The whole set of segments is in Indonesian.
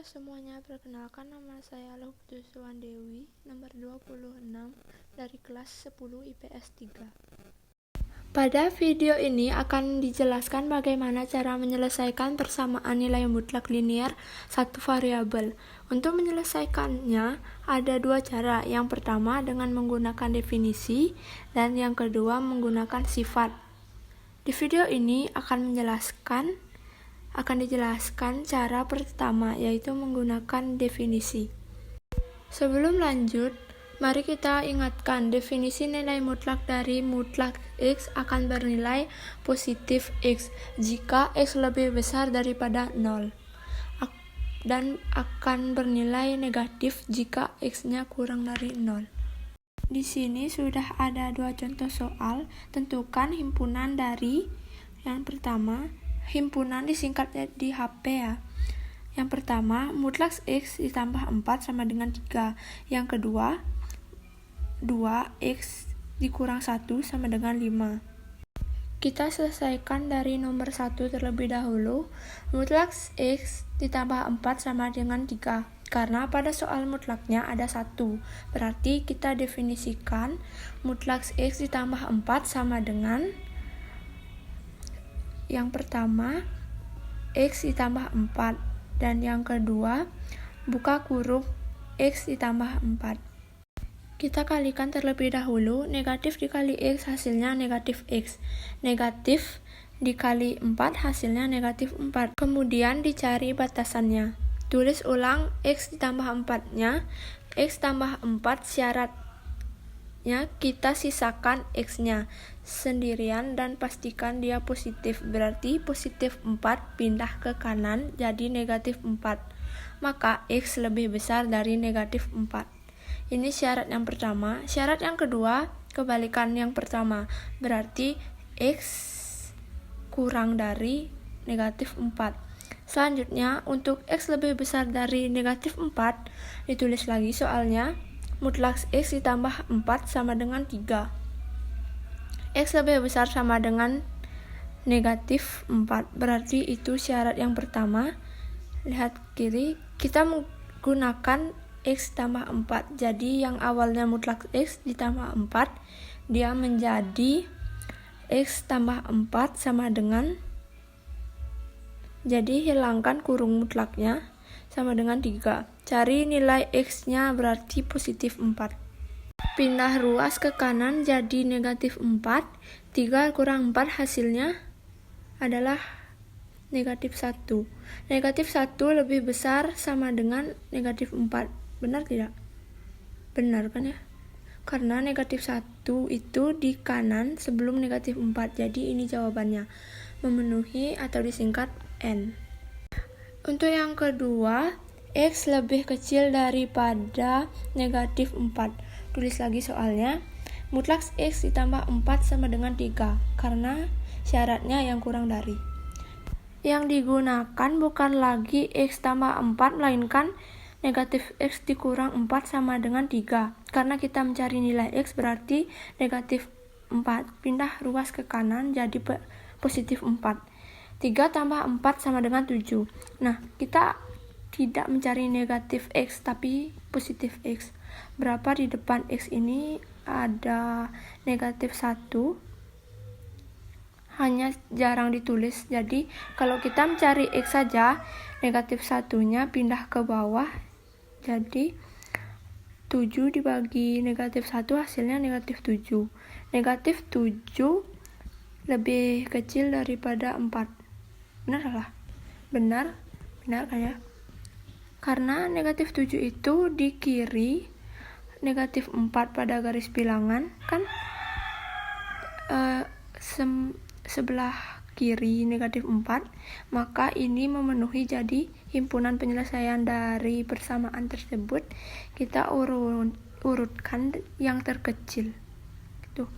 Halo semuanya, perkenalkan nama saya Luput Suwandewi, nomor 26 dari kelas 10 IPS 3. Pada video ini akan dijelaskan bagaimana cara menyelesaikan persamaan nilai mutlak linear satu variabel. Untuk menyelesaikannya ada dua cara. Yang pertama dengan menggunakan definisi dan yang kedua menggunakan sifat. Di video ini akan dijelaskan cara pertama, yaitu menggunakan definisi. Sebelum lanjut, mari kita ingatkan definisi nilai mutlak dari mutlak X akan bernilai positif X jika X lebih besar daripada 0 dan akan bernilai negatif jika X-nya kurang dari 0. Di sini sudah ada dua contoh soal. Tentukan himpunan dari yang pertama. Himpunan disingkat di HP ya. Yang pertama, mutlak X ditambah 4 sama dengan 3. Yang kedua, 2X dikurang 1 sama dengan 5. Kita selesaikan dari nomor 1 terlebih dahulu. Mutlak X ditambah 4 sama dengan 3. Karena pada soal mutlaknya ada 1. Berarti kita definisikan mutlak X ditambah 4 sama dengan yang pertama X ditambah 4 dan yang kedua buka kurung X ditambah 4. Kita kalikan terlebih dahulu. Negatif dikali X hasilnya negatif X. Negatif dikali 4 hasilnya negatif 4. Kemudian dicari batasannya. Tulis ulang X ditambah 4-nya. X tambah 4 syaratnya kita sisakan X-nya sendirian dan pastikan dia positif. Berarti positif 4 pindah ke kanan jadi negatif 4. Maka X lebih besar dari negatif 4. Ini syarat yang pertama. Syarat yang kedua, kebalikan yang pertama. Berarti X kurang dari negatif 4. Selanjutnya, untuk X lebih besar dari negatif 4, ditulis lagi soalnya. Mutlak X ditambah 4 sama dengan 3. X lebih besar sama dengan negatif 4. Berarti itu syarat yang pertama. Lihat kiri, kita menggunakan X tambah 4. Jadi yang awalnya mutlak X ditambah 4, dia menjadi X tambah 4 sama dengan, jadi hilangkan kurung mutlaknya, sama dengan 3. Cari nilai X-nya berarti positif 4. Pindah ruas ke kanan jadi negatif 4. 3 kurang 4 hasilnya adalah negatif 1. Negatif 1 lebih besar sama dengan negatif 4. Benar tidak? Benar kan ya? Karena negatif 1 itu di kanan sebelum negatif 4. Jadi ini jawabannya. Memenuhi atau disingkat N. Untuk yang kedua, X lebih kecil daripada negatif 4. Tulis lagi soalnya. Mutlak X ditambah 4 sama dengan 3. Karena syaratnya yang kurang dari. Yang digunakan bukan lagi X tambah 4, melainkan negatif X dikurang 4 sama dengan 3. Karena kita mencari nilai X berarti negatif 4. Pindah ruas ke kanan jadi positif 4. 3 tambah 4 sama dengan 7. Nah, kita tidak mencari negatif X tapi positif X. Berapa di depan X ini? Ada negatif 1. Hanya jarang ditulis. Jadi kalau kita mencari X saja, negatif 1-nya pindah ke bawah. Jadi 7 dibagi negatif 1 hasilnya negatif 7. Negatif 7 lebih kecil daripada 4. Benar lah? Benar kan ya? Karena negatif 7 itu di kiri, negatif 4 pada garis bilangan kan sebelah kiri negatif 4, maka ini memenuhi. Jadi himpunan penyelesaian dari persamaan tersebut kita urutkan yang terkecil. Gitu.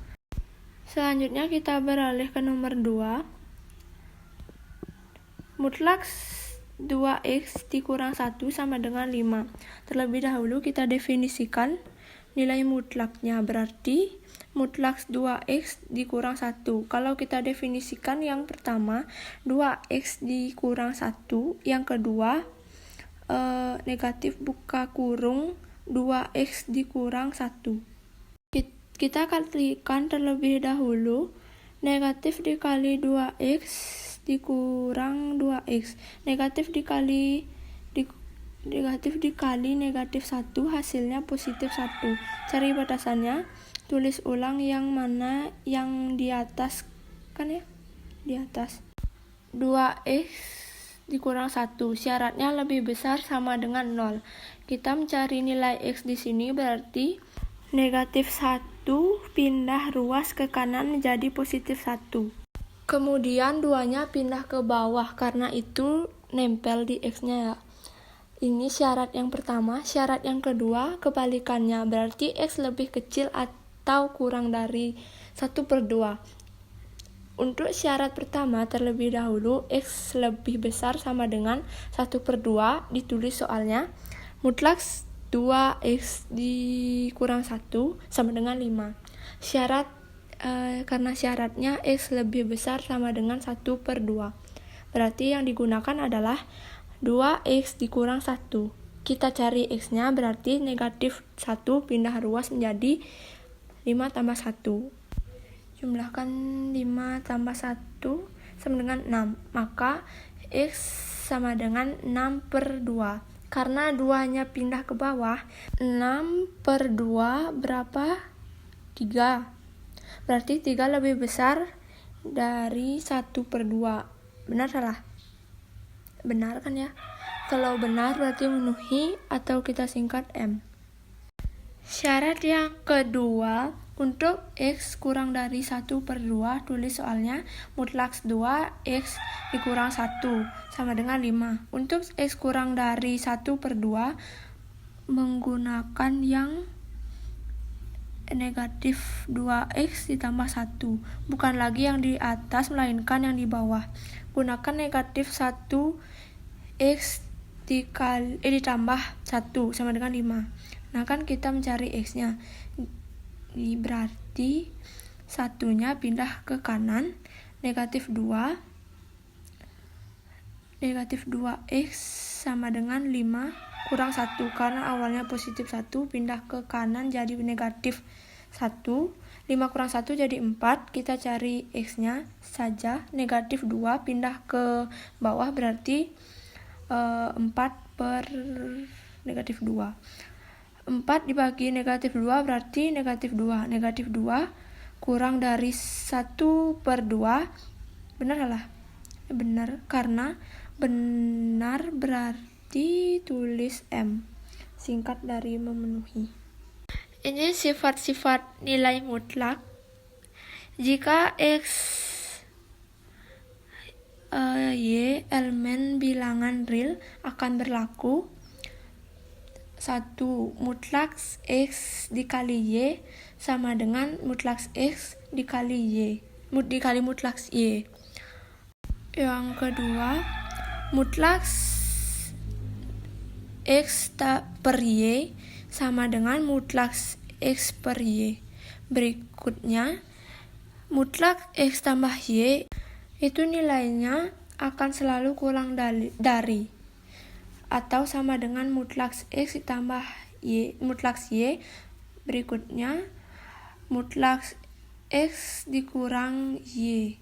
Selanjutnya kita beralih ke nomor 2. Mutlak 2X dikurang 1 sama dengan 5. Terlebih dahulu kita definisikan nilai mutlaknya. Berarti mutlak 2X dikurang 1. Kalau kita definisikan yang pertama 2X dikurang 1, yang kedua negatif buka kurung 2x dikurang 1. Kita kalikan terlebih dahulu. Negatif dikali 2x dikurang 2x. Negatif dikali negatif 1 hasilnya positif 1. Cari batasannya. Tulis ulang yang mana yang di atas kan ya? Di atas. 2x dikurang 1. Syaratnya lebih besar sama dengan 0. Kita mencari nilai x di sini berarti negatif 1 pindah ruas ke kanan menjadi positif 1. Kemudian 2-nya pindah ke bawah karena itu nempel di x-nya ya. Ini syarat yang pertama. Syarat yang kedua kebalikannya, berarti x lebih kecil atau kurang dari 1/2. Untuk syarat pertama terlebih dahulu x lebih besar sama dengan 1/2 ditulis soalnya. Mutlak 2x dikurang 1 sama dengan 5. Syarat karena syaratnya x lebih besar sama dengan 1/2. Berarti yang digunakan adalah 2x dikurang 1. Kita cari x-nya berarti negatif 1 pindah ruas menjadi 5 tambah 1. Jumlahkan 5 tambah 1 sama dengan 6. Maka x sama dengan 6/2. Karena 2-nya pindah ke bawah, 6/2 berapa? 3. Berarti 3 lebih besar dari 1/2. Benar salah? Benar kan ya? Kalau benar berarti memenuhi atau kita singkat M. Syarat yang kedua, untuk x kurang dari 1/2 tulis soalnya mutlak 2x dikurang 1 sama dengan 5. Untuk x kurang dari 1/2 menggunakan yang negatif 2x ditambah 1. Bukan lagi yang di atas melainkan yang di bawah. Gunakan negatif 1x ditambah 1 sama dengan 5. Nah kan kita mencari x-nya. Ini berarti 1-nya pindah ke kanan. Negatif 2. Negatif 2x sama dengan 5 kurang 1. Karena awalnya positif 1 pindah ke kanan jadi negatif 1. 5 kurang 1 jadi 4. Kita cari x-nya saja. Negatif 2 pindah ke bawah berarti 4 per negatif 2. 4 dibagi negatif 2 berarti negatif 2. Negatif 2 kurang dari 1/2. Benar salah? Benar, karena benar berarti tulis M. Singkat dari memenuhi. Ini sifat-sifat nilai mutlak. Jika x y elemen bilangan real akan berlaku. 1. Mutlak x dikali y sama dengan mutlak x dikali mutlak y. Yang kedua, mutlak x per y sama dengan mutlak x per y. Berikutnya, mutlak x tambah y itu nilainya akan selalu kurang dari atau sama dengan mutlak x ditambah y, mutlak y. Berikutnya, mutlak x dikurang y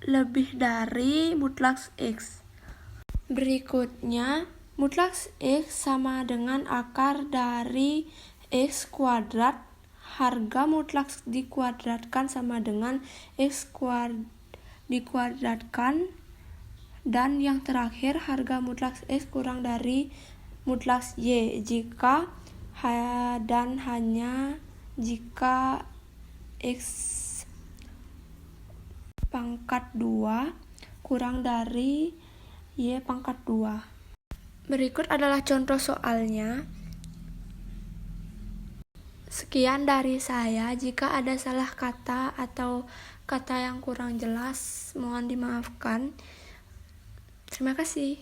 lebih dari mutlak x. Berikutnya, mutlak x sama dengan akar dari x kuadrat. Harga mutlak dikuadratkan sama dengan x dikuadratkan. Dan yang terakhir, harga mutlak x kurang dari mutlak y jika dan hanya jika x pangkat 2 kurang dari y pangkat 2. Berikut adalah contoh soalnya. Sekian dari saya. Jika ada salah kata atau kata yang kurang jelas, mohon dimaafkan. Terima kasih.